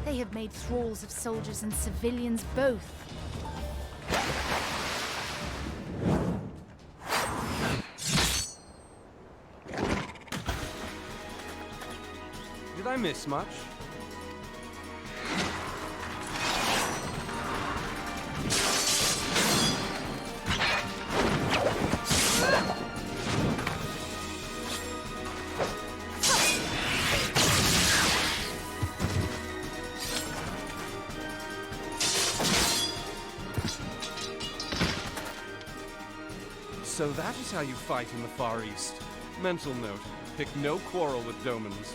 They have made thralls of soldiers and civilians both. Did I miss much? So that is how you fight in the Far East. Mental note, pick no quarrel with Domans.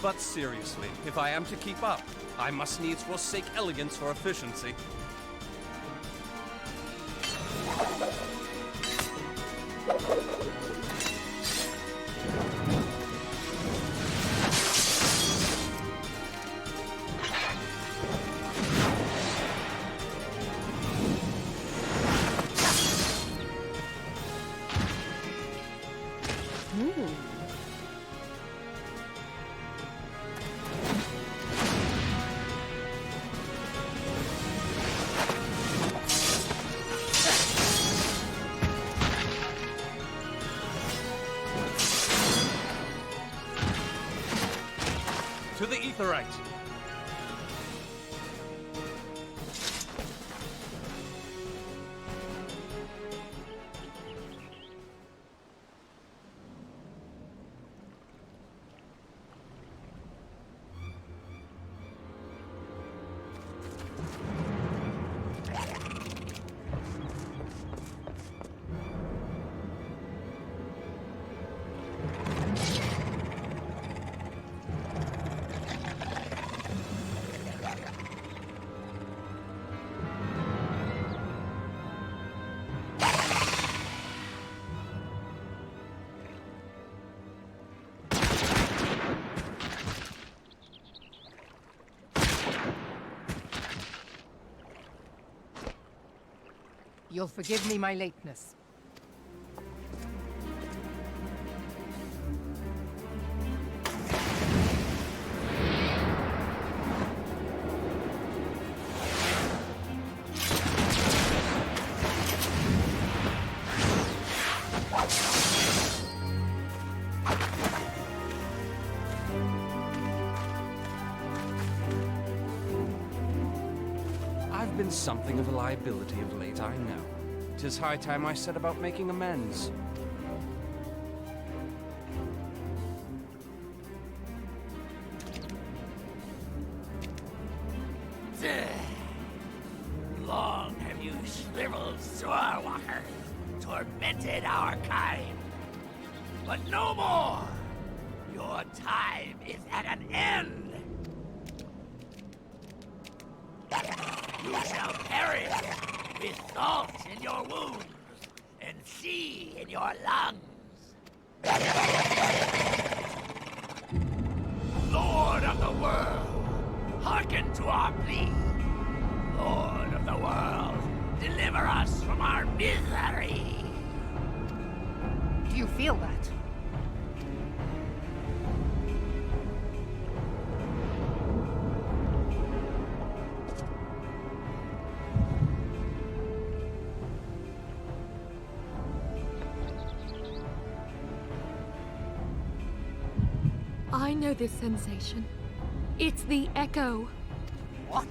But seriously, if I am to keep up, I must needs forsake elegance for efficiency. To the Aetheryte! You'll forgive me my lateness. I've been something of a liability of late, I know. 'Tis high time I set about making amends. Long have you shriveled Sorewalker, tormented our kind. But no more! Your time is at an end! You shall perish with salt in your wounds and sea in your lungs. Lord of the world, hearken to our plea. Lord of the world, deliver us from our misery. Do you feel that? I know this sensation. It's the echo. What?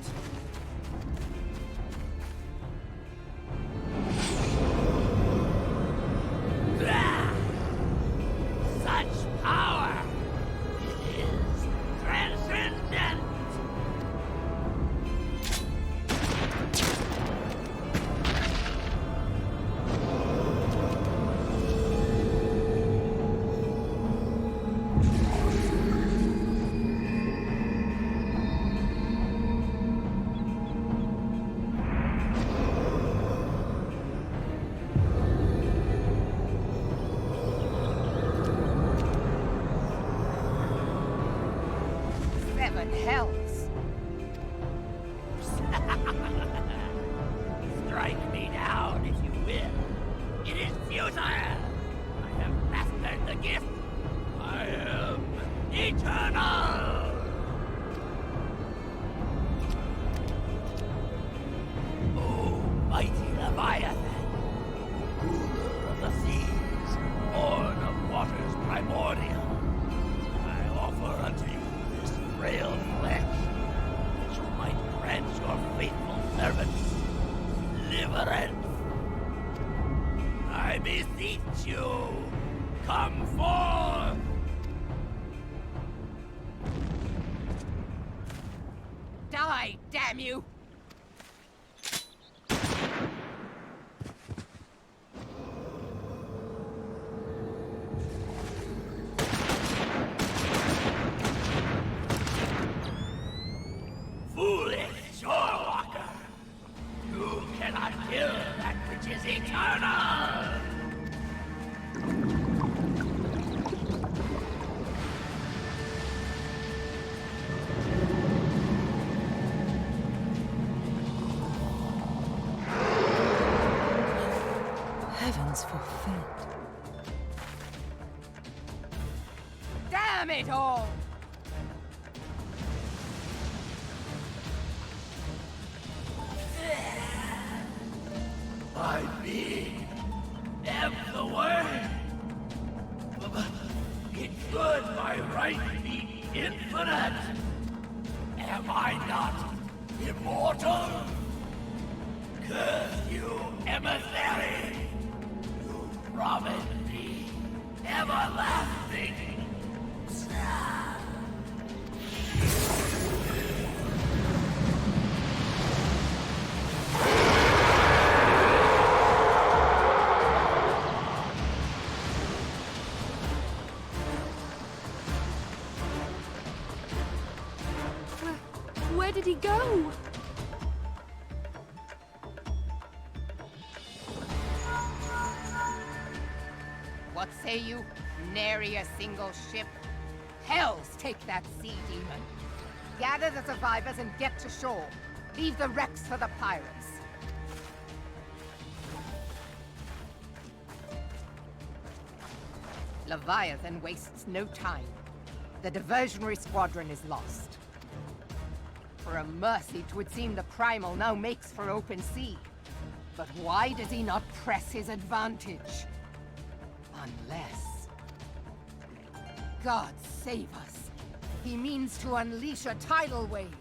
Such power! It is transcendent! Seven hells. Strike me down if you will. It is futile. I have mastered the gift. I am eternal. deliverance. I beseech you, come forth! Die, damn you! Foolish shorewalker! You cannot kill that which is eternal! Heavens forfend. Damn it all! My being am the way. It should by right be infinite. Am I not immortal? Curse you, emissary! You promised me everlasting. Where did he go? What say you? Nary a single ship? Hells take that sea demon. Gather the survivors and get to shore. Leave the wrecks for the pirates. Leviathan wastes no time. The diversionary squadron is lost. For a mercy, 'twould seem the primal now makes for open sea. But why does he not press his advantage? Unless... God save us. He means to unleash a tidal wave.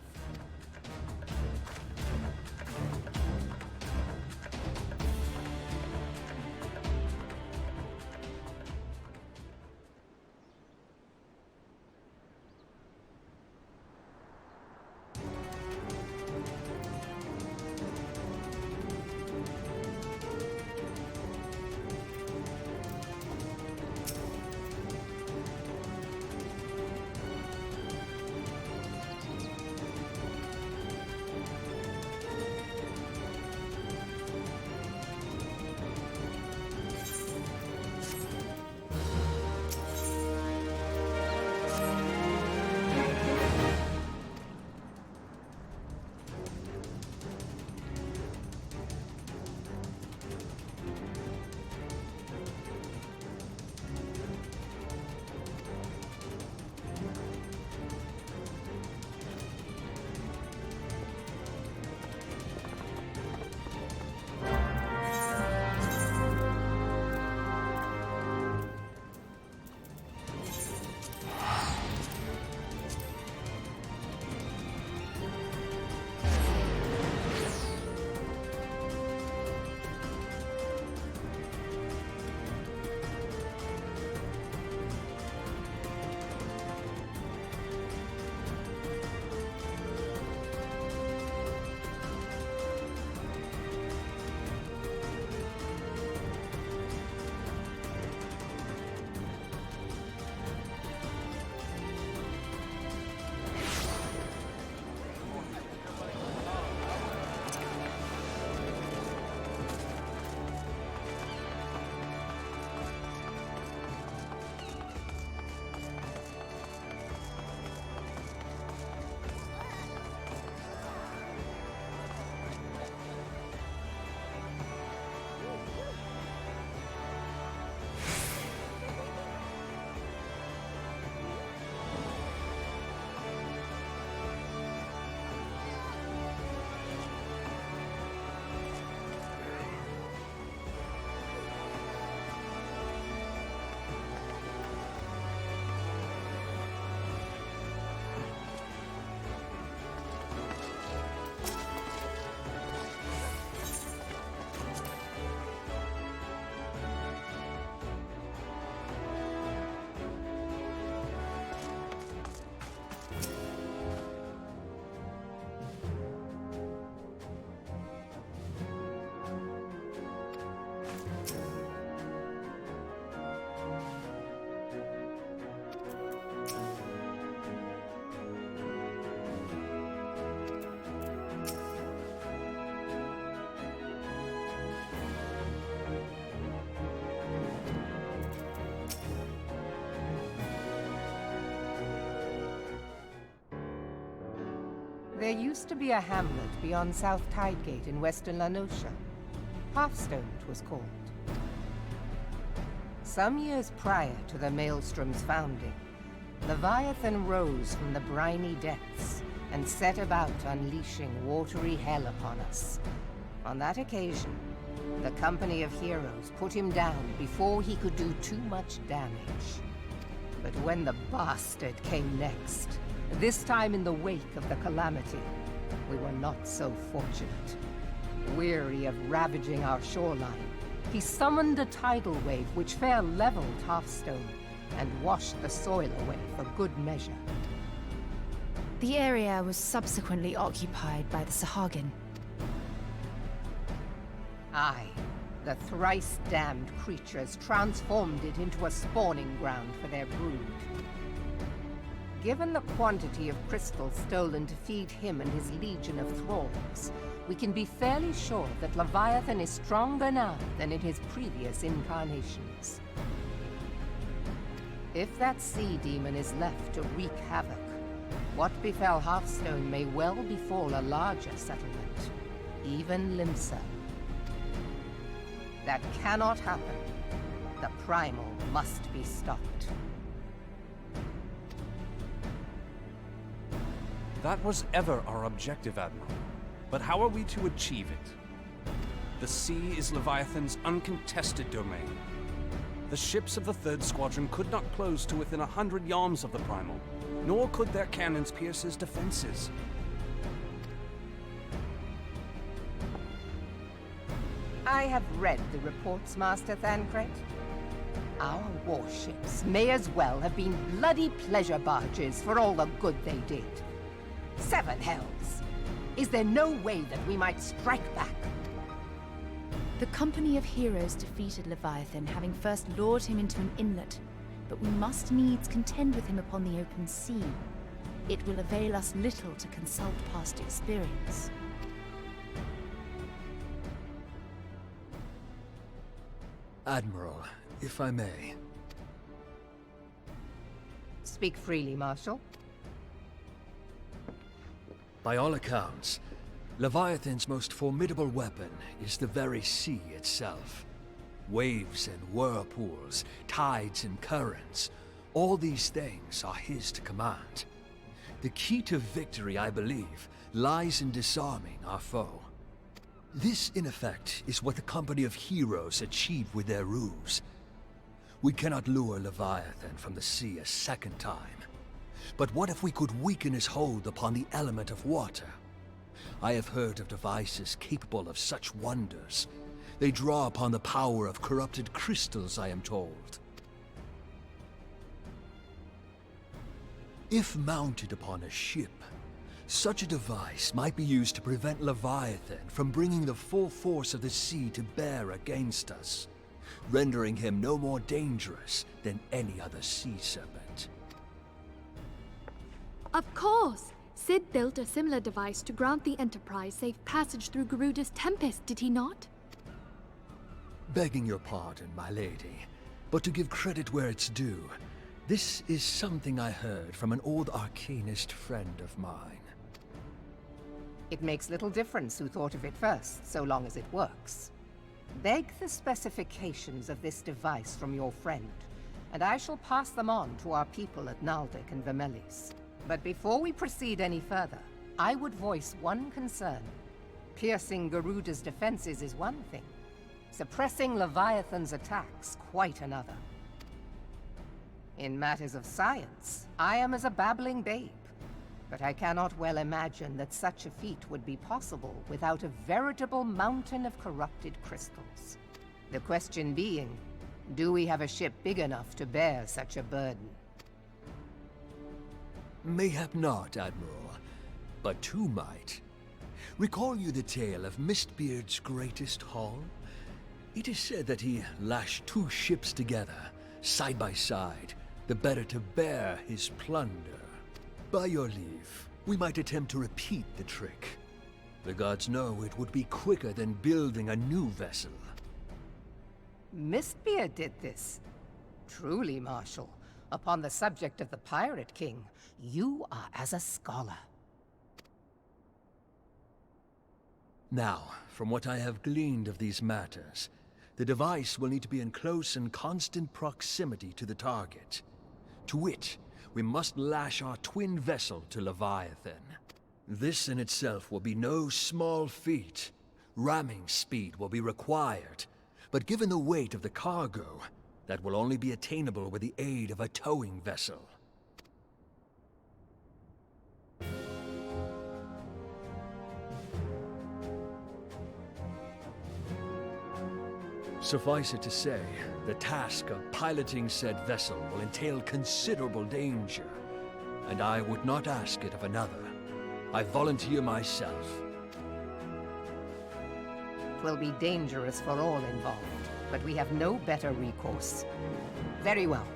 There used to be a hamlet beyond South Tidegate in western Lanosha. Hearthstone, it was called. Some years prior to the Maelstrom's founding, Leviathan rose from the briny depths and set about unleashing watery hell upon us. On that occasion, the Company of Heroes put him down before he could do too much damage. But when the bastard came next, this time in the wake of the calamity, we were not so fortunate. Weary of ravaging our shoreline, he summoned a tidal wave which fair leveled Hearthstone and washed the soil away for good measure. The area was subsequently occupied by the Sahagin. Aye, the thrice-damned creatures transformed it into a spawning ground for their brood. Given the quantity of crystals stolen to feed him and his legion of thralls, we can be fairly sure that Leviathan is stronger now than in his previous incarnations. If that sea demon is left to wreak havoc, what befell Hearthstone may well befall a larger settlement, even Limsa. That cannot happen. The primal must be stopped. That was ever our objective, Admiral. But how are we to achieve it? The sea is Leviathan's uncontested domain. The ships of the 3rd Squadron could not close to within 100 yards of the primal, nor could their cannons pierce his defenses. I have read the reports, Master Thancred. Our warships may as well have been bloody pleasure barges for all the good they did. 7 hells! Is there no way that we might strike back? The Company of Heroes defeated Leviathan, having first lured him into an inlet, but we must needs contend with him upon the open sea. It will avail us little to consult past experience. Admiral, if I may. Speak freely, Marshal. By all accounts, Leviathan's most formidable weapon is the very sea itself. Waves and whirlpools, tides and currents, all these things are his to command. The key to victory, I believe, lies in disarming our foe. This, in effect, is what the Company of Heroes achieved with their ruse. We cannot lure Leviathan from the sea a second time. But what if we could weaken his hold upon the element of water? I have heard of devices capable of such wonders. They draw upon the power of corrupted crystals, I am told. If mounted upon a ship, such a device might be used to prevent Leviathan from bringing the full force of the sea to bear against us, rendering him no more dangerous than any other sea serpent. Of course! Sid built a similar device to grant the Enterprise safe passage through Garuda's Tempest, did he not? Begging your pardon, my lady, but to give credit where it's due, this is something I heard from an old arcanist friend of mine. It makes little difference who thought of it first, so long as it works. Beg the specifications of this device from your friend, and I shall pass them on to our people at Naldic and Vermelis. But before we proceed any further, I would voice one concern. Piercing Garuda's defenses is one thing. Suppressing Leviathan's attacks, quite another. In matters of science, I am as a babbling babe. But I cannot well imagine that such a feat would be possible without a veritable mountain of corrupted crystals. The question being, do we have a ship big enough to bear such a burden? Mayhap not, Admiral, but two might. Recall you the tale of Mistbeard's greatest haul? It is said that he lashed 2 ships together, side by side, the better to bear his plunder. By your leave, we might attempt to repeat the trick. The gods know it would be quicker than building a new vessel. Mistbeard did this. Truly, Marshal, upon the subject of the Pirate King, you are as a scholar. Now, from what I have gleaned of these matters, the device will need to be in close and constant proximity to the target. To wit, we must lash our twin vessel to Leviathan. This in itself will be no small feat. Ramming speed will be required, but given the weight of the cargo, that will only be attainable with the aid of a towing vessel. Suffice it to say, the task of piloting said vessel will entail considerable danger, and I would not ask it of another. I volunteer myself. Twill be dangerous for all involved, but we have no better recourse. Very well.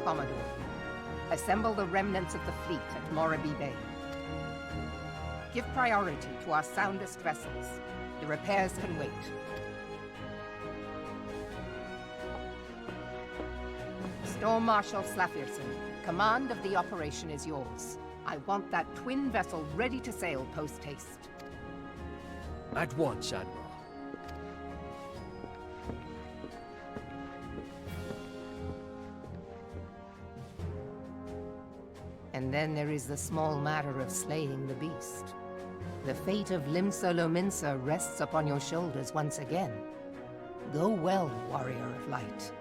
Commodore, assemble the remnants of the fleet at Morabee Bay. Give priority to our soundest vessels. The repairs can wait. Storm Marshal Slafierson, command of the operation is yours. I want that twin vessel ready to sail post-haste. At once, Admiral. And then there is the small matter of slaying the beast. The fate of Limsa Lominsa rests upon your shoulders once again. Go well, warrior of light.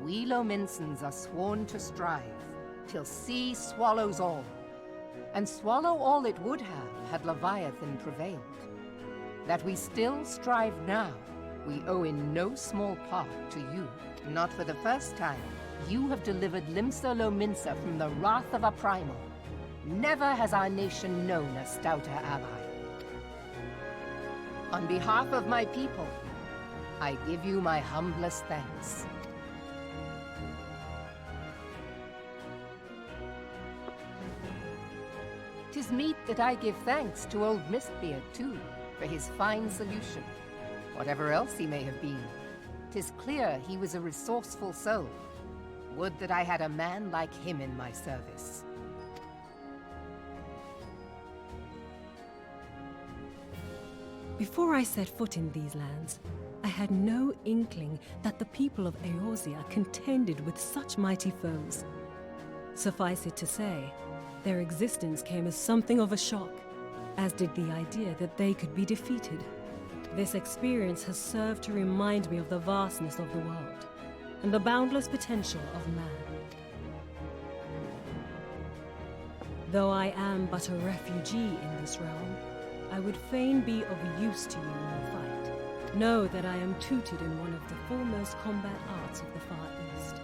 we Lominsons are sworn to strive, till sea swallows all. And swallow all it would have had Leviathan prevailed. That we still strive now, we owe in no small part to you. Not for the first time, you have delivered Limsa Lominsa from the wrath of a primal. Never has our nation known a stouter ally. On behalf of my people, I give you my humblest thanks. 'Tis meet that I give thanks to old Mistbeard, too, for his fine solution. Whatever else he may have been, 'tis clear he was a resourceful soul. Would that I had a man like him in my service. Before I set foot in these lands, I had no inkling that the people of Eorzea contended with such mighty foes. Suffice it to say, their existence came as something of a shock, as did the idea that they could be defeated. This experience has served to remind me of the vastness of the world, and the boundless potential of man. Though I am but a refugee in this realm, I would fain be of use to you in your fight. Know that I am tutored in one of the foremost combat arts of the Far East.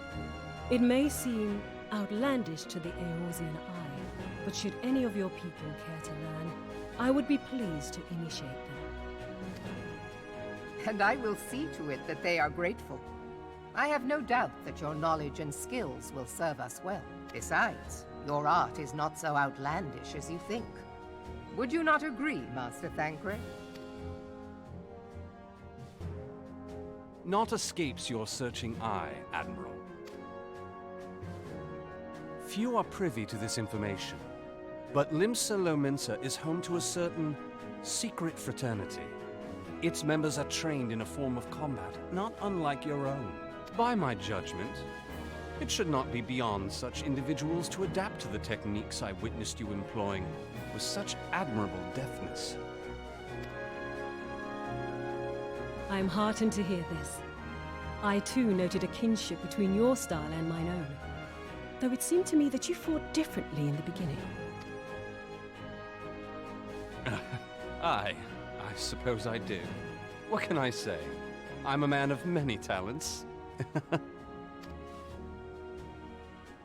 It may seem outlandish to the Eorzean eye, but should any of your people care to learn, I would be pleased to initiate them. And I will see to it that they are grateful. I have no doubt that your knowledge and skills will serve us well. Besides, your art is not so outlandish as you think. Would you not agree, Master Thancred? Naught escapes your searching eye, Admiral. Few are privy to this information, but Limsa Lominsa is home to a certain secret fraternity. Its members are trained in a form of combat not unlike your own. By my judgment, it should not be beyond such individuals to adapt to the techniques I witnessed you employing with such admirable deftness. I am heartened to hear this. I too noted a kinship between your style and mine own, though it seemed to me that you fought differently in the beginning. I suppose I do. What can I say? I'm a man of many talents.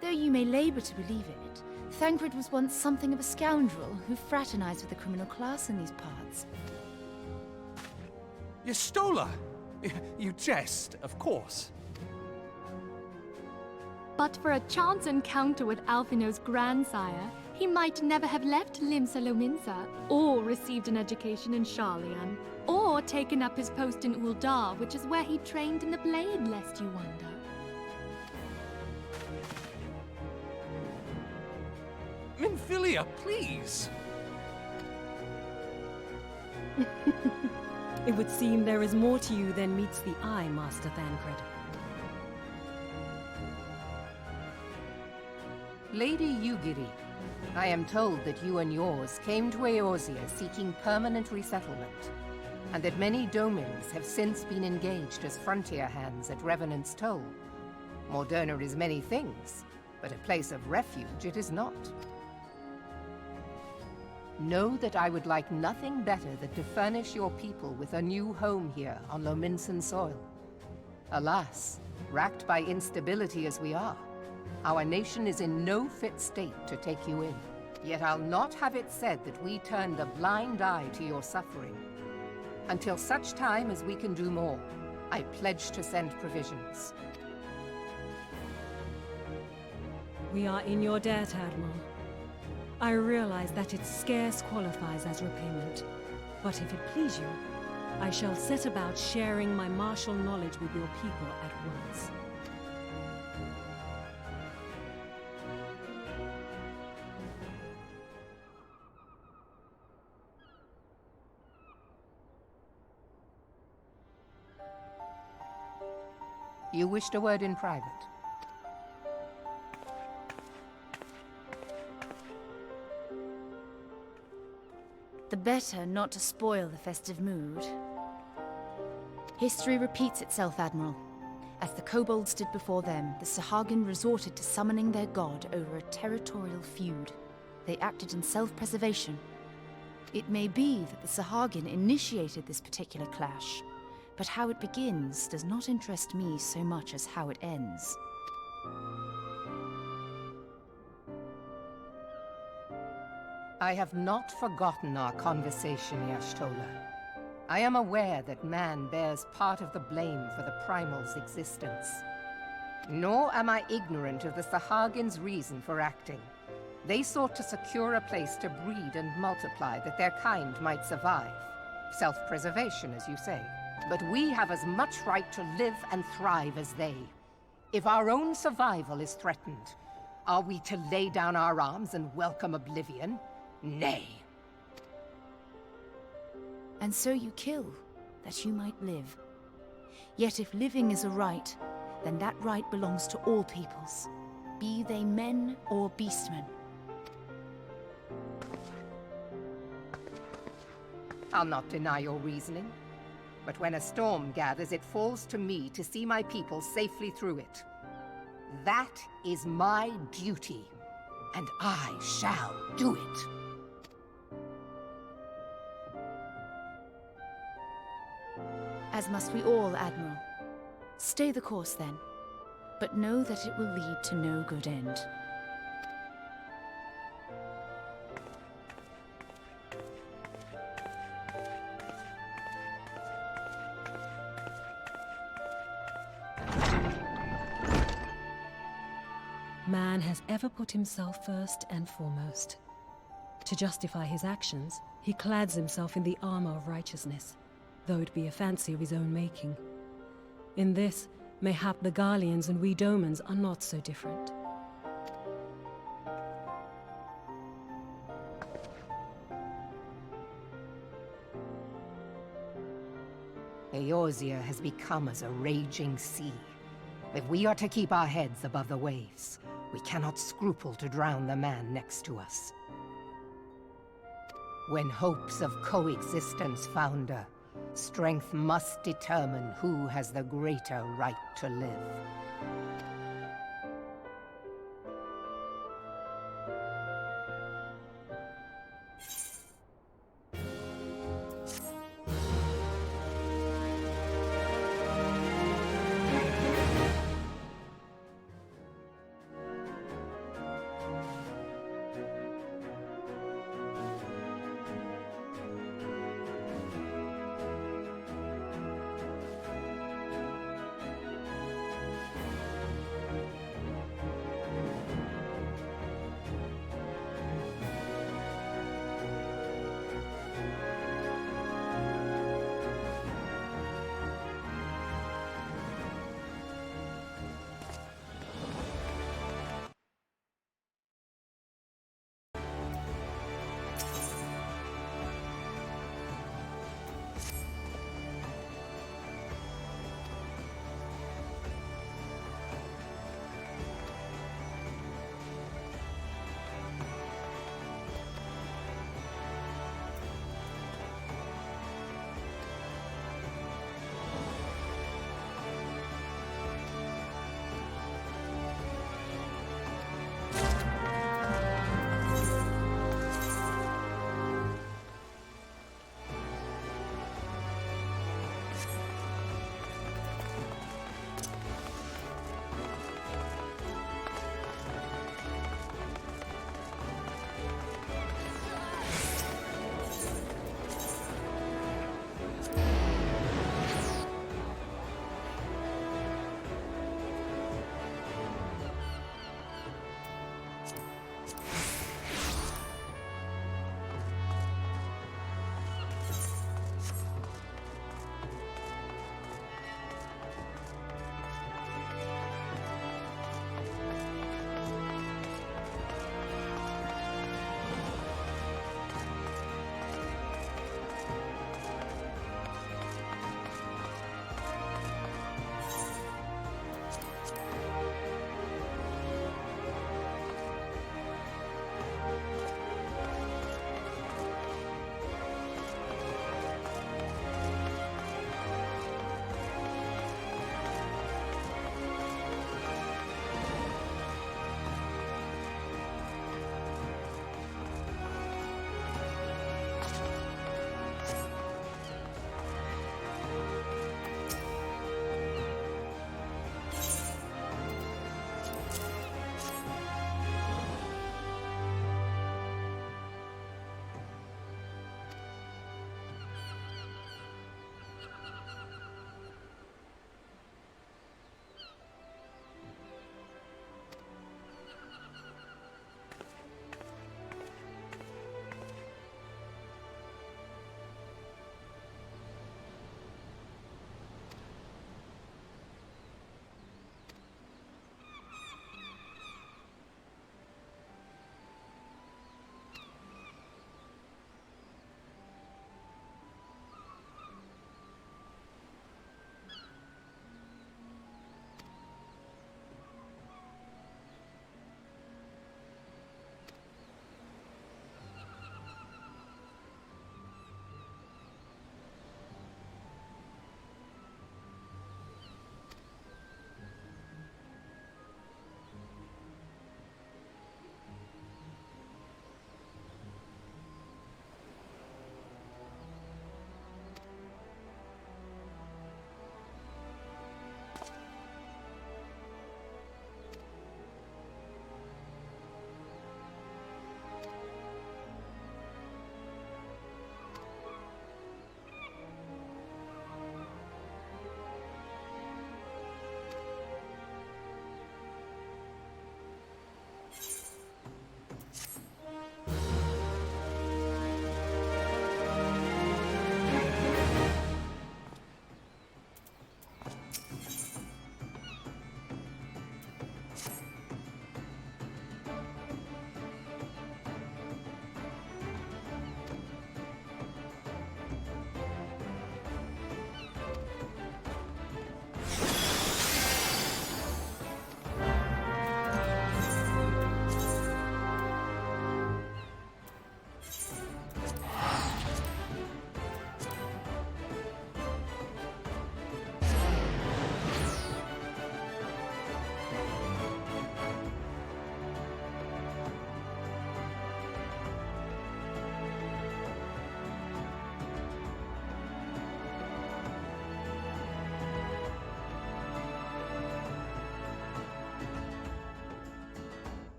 Though you may labor to believe it, Thancred was once something of a scoundrel who fraternized with the criminal class in these parts. Yestola! You jest, of course. But for a chance encounter with Alphino's grandsire, he might never have left Limsa Lominsa, or received an education in Sharlayan, or taken up his post in Uldar, which is where he trained in the blade, lest you wonder. Minfilia, please! It would seem there is more to you than meets the eye, Master Thancred. Lady Yugiri, I am told that you and yours came to Eorzea seeking permanent resettlement, and that many domins have since been engaged as frontier hands at Revenant's Toll. Morderna is many things, but a place of refuge it is not. Know that I would like nothing better than to furnish your people with a new home here on Lominsan soil. Alas, racked by instability as we are, our nation is in no fit state to take you in. Yet I'll not have it said that we turned a blind eye to your suffering. Until such time as we can do more, I pledge to send provisions. We are in your debt, Admiral. I realize that it scarce qualifies as repayment, but if it please you, I shall set about sharing my martial knowledge with your people at once. You wished a word in private. The better not to spoil the festive mood. History repeats itself, Admiral. As the kobolds did before them, the Sahagin resorted to summoning their god over a territorial feud. They acted in self-preservation. It may be that the Sahagin initiated this particular clash, but how it begins does not interest me so much as how it ends. I have not forgotten our conversation, Y'shtola. I am aware that man bears part of the blame for the primal's existence. Nor am I ignorant of the Sahagin's reason for acting. They sought to secure a place to breed and multiply that their kind might survive. Self-preservation, as you say. But we have as much right to live and thrive as they. If our own survival is threatened, are we to lay down our arms and welcome oblivion? Nay. And so you kill, that you might live. Yet if living is a right, then that right belongs to all peoples, be they men or beastmen. I'll not deny your reasoning. But when a storm gathers, it falls to me to see my people safely through it. That is my duty, and I shall do it. As must we all, Admiral. Stay the course, then. But know that it will lead to no good end. Man has ever put himself first and foremost. To justify his actions, he clads himself in the armor of righteousness, though it be a fancy of his own making. In this, mayhap the Garleans and we Domans are not so different. Eorzea has become as a raging sea. If we are to keep our heads above the waves, we cannot scruple to drown the man next to us. When hopes of coexistence founder, strength must determine who has the greater right to live.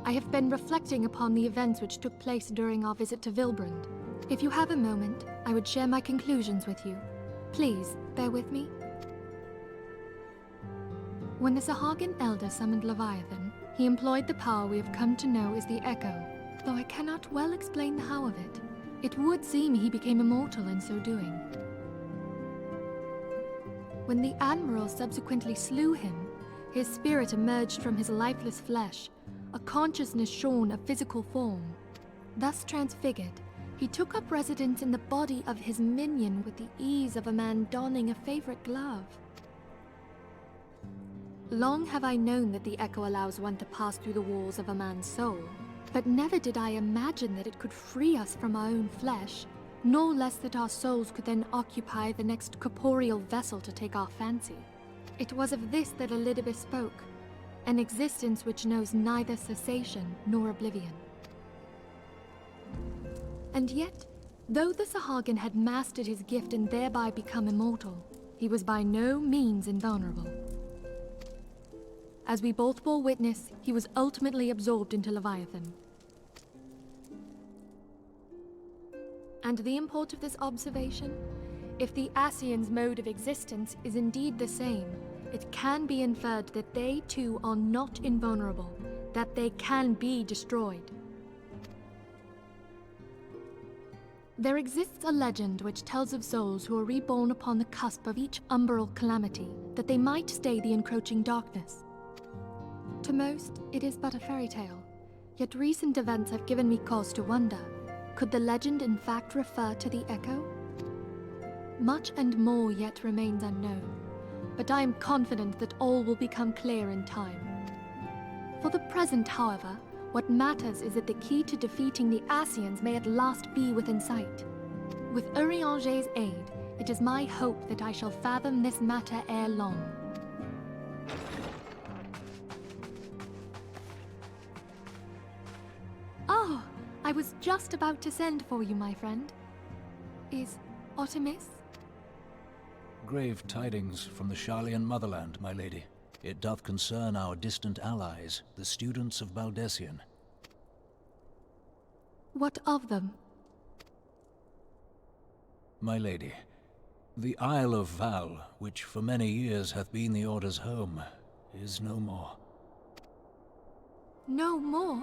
I have been reflecting upon the events which took place during our visit to Vilbrand. If you have a moment, I would share my conclusions with you. Please, bear with me. When the Sahagin Elder summoned Leviathan, he employed the power we have come to know as the Echo, though I cannot well explain the how of it. It would seem he became immortal in so doing. When the Admiral subsequently slew him, his spirit emerged from his lifeless flesh, a consciousness shorn of physical form. Thus transfigured, he took up residence in the body of his minion with the ease of a man donning a favorite glove. Long have I known that the Echo allows one to pass through the walls of a man's soul, but never did I imagine that it could free us from our own flesh, nor less that our souls could then occupy the next corporeal vessel to take our fancy. It was of this that Elidibus spoke, an existence which knows neither cessation nor oblivion. And yet, though the Sahagin had mastered his gift and thereby become immortal, he was by no means invulnerable. As we both bore witness, he was ultimately absorbed into Leviathan. And the import of this observation? If the Ascians' mode of existence is indeed the same, it can be inferred that they too are not invulnerable, that they can be destroyed. There exists a legend which tells of souls who are reborn upon the cusp of each umbral calamity, that they might stay the encroaching darkness. To most, it is but a fairy tale, yet recent events have given me cause to wonder, could the legend in fact refer to the Echo? Much and more yet remains unknown, but I am confident that all will become clear in time. For the present, however, what matters is that the key to defeating the Ascians may at last be within sight. With Urianger's aid, it is my hope that I shall fathom this matter ere long. Oh, I was just about to send for you, my friend. Is Artemis? Grave tidings from the Sharlayan motherland, my lady. It doth concern our distant allies, the students of Baldessian. What of them? My lady, the Isle of Val, which for many years hath been the Order's home, is no more. No more?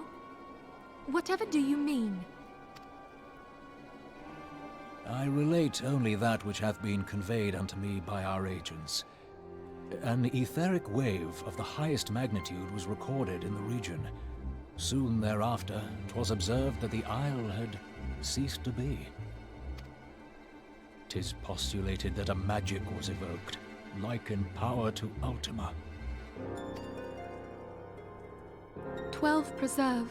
Whatever do you mean? I relate only that which hath been conveyed unto me by our agents. An etheric wave of the highest magnitude was recorded in the region. Soon thereafter, 'twas observed that the isle had ceased to be. 'Tis postulated that a magic was evoked, like in power to Ultima. 12 preserve.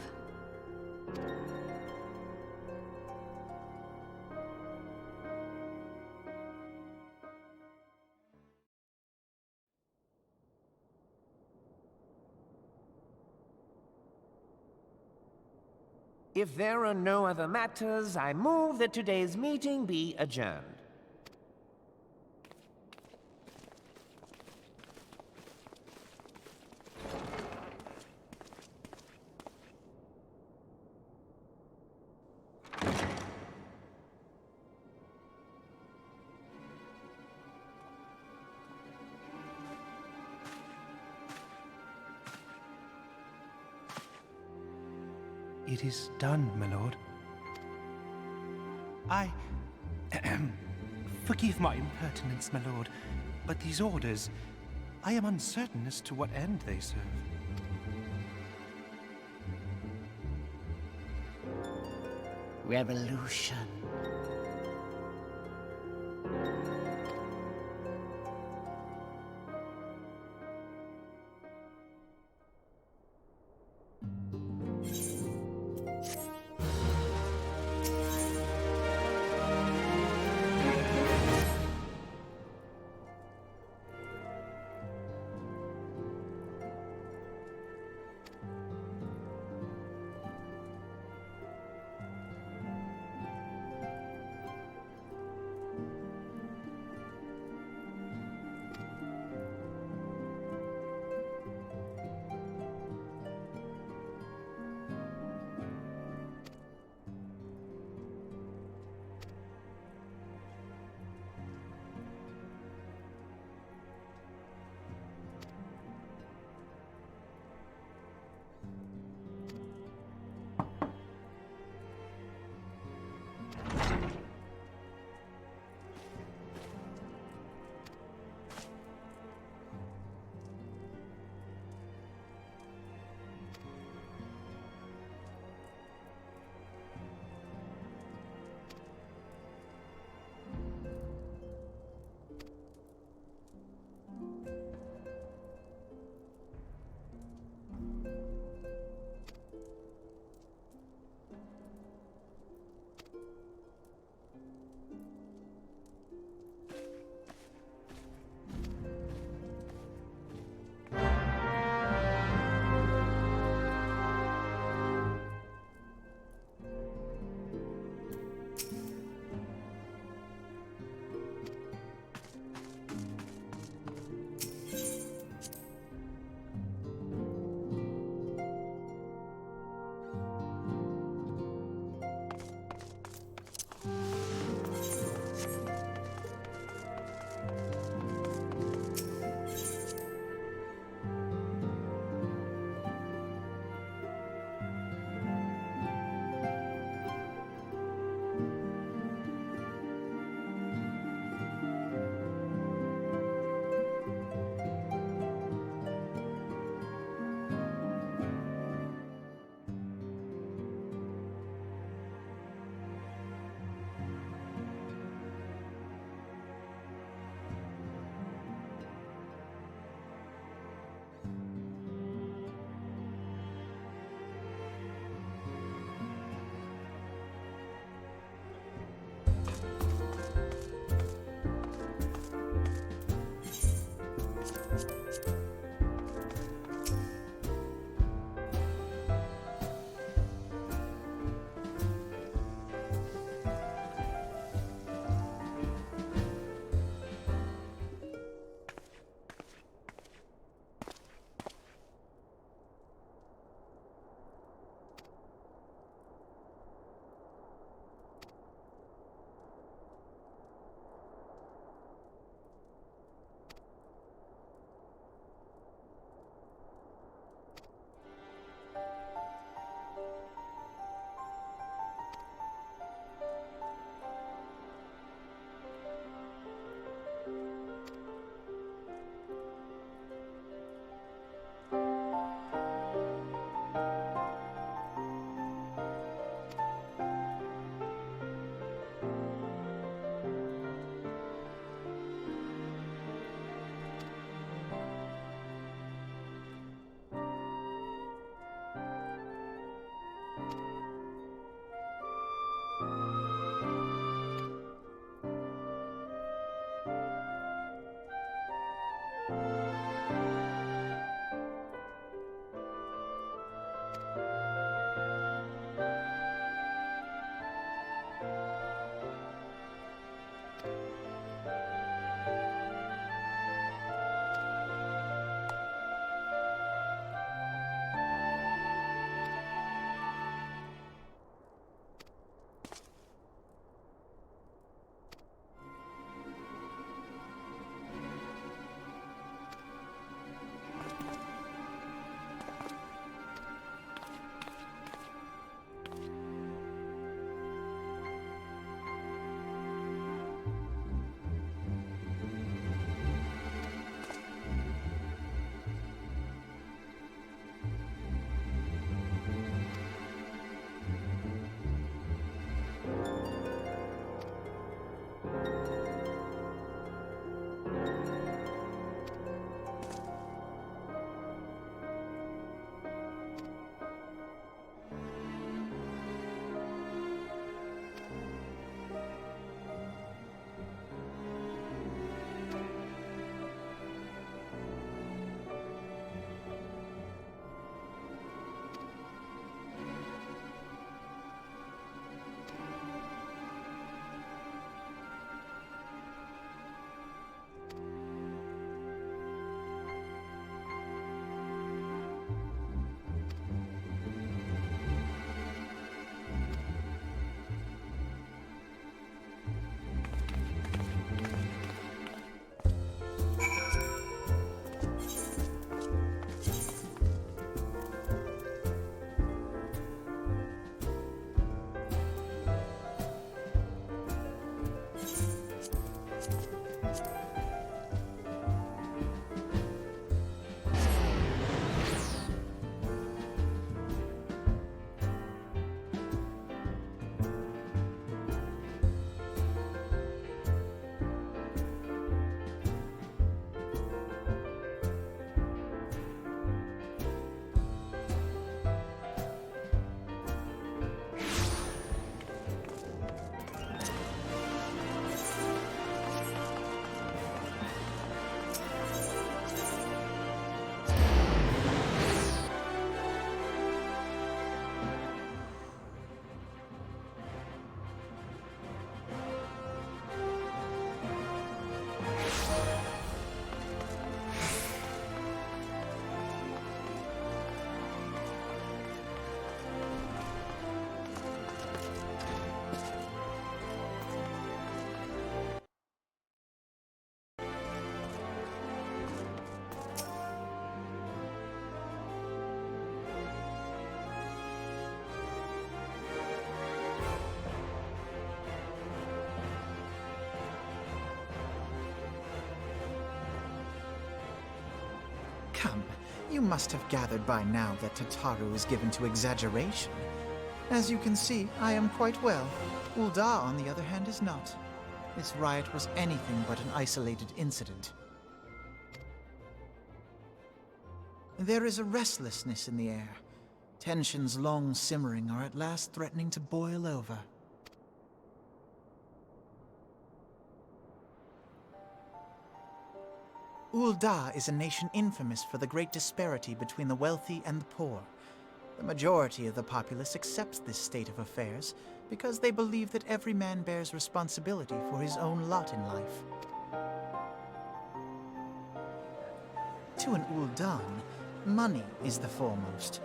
If there are no other matters, I move that today's meeting be adjourned. It is done, my lord. Forgive my impertinence, my lord, but these orders, I am uncertain as to what end they serve. Revolution. Come, you must have gathered by now that Tataru is given to exaggeration. As you can see, I am quite well. Ul'dah, on the other hand, is not. This riot was anything but an isolated incident. There is a restlessness in the air. Tensions long simmering are at last threatening to boil over. Ul'dah is a nation infamous for the great disparity between the wealthy and the poor. The majority of the populace accepts this state of affairs because they believe that every man bears responsibility for his own lot in life. To an Ul'dan, money is the foremost,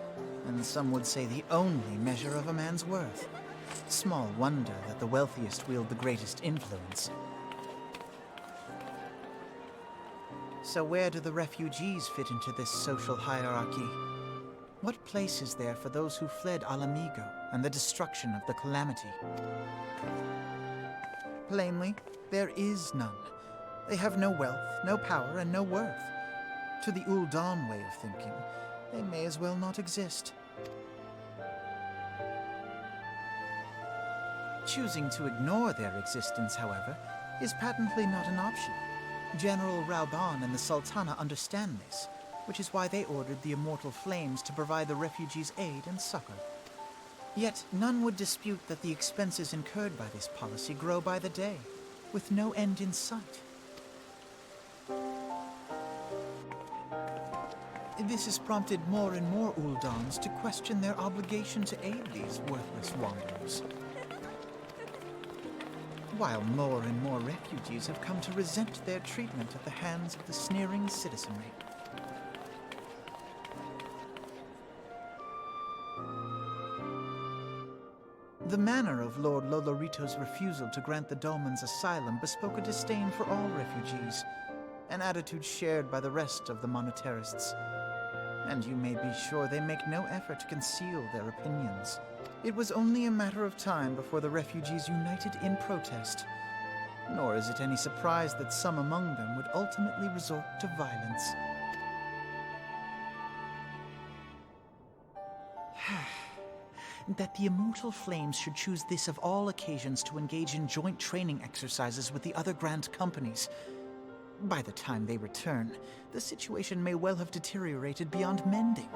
and some would say the only measure of a man's worth. Small wonder that the wealthiest wield the greatest influence. So where do the refugees fit into this social hierarchy? What place is there for those who fled Alamigo and the destruction of the Calamity? Plainly, there is none. They have no wealth, no power, and no worth. To the Ul'dan way of thinking, they may as well not exist. Choosing to ignore their existence, however, is patently not an option. General Rauban and the Sultana understand this, which is why they ordered the Immortal Flames to provide the refugees aid and succor. Yet none would dispute that the expenses incurred by this policy grow by the day, with no end in sight. This has prompted more and more Uldans to question their obligation to aid these worthless wanderers. While more and more refugees have come to resent their treatment at the hands of the sneering citizenry. The manner of Lord Lolorito's refusal to grant the Dolmens asylum bespoke a disdain for all refugees, an attitude shared by the rest of the monetarists. And you may be sure they make no effort to conceal their opinions. It was only a matter of time before the refugees united in protest. Nor is it any surprise that some among them would ultimately resort to violence. That the Immortal Flames should choose this of all occasions to engage in joint training exercises with the other Grand Companies. By the time they return, the situation may well have deteriorated beyond mending.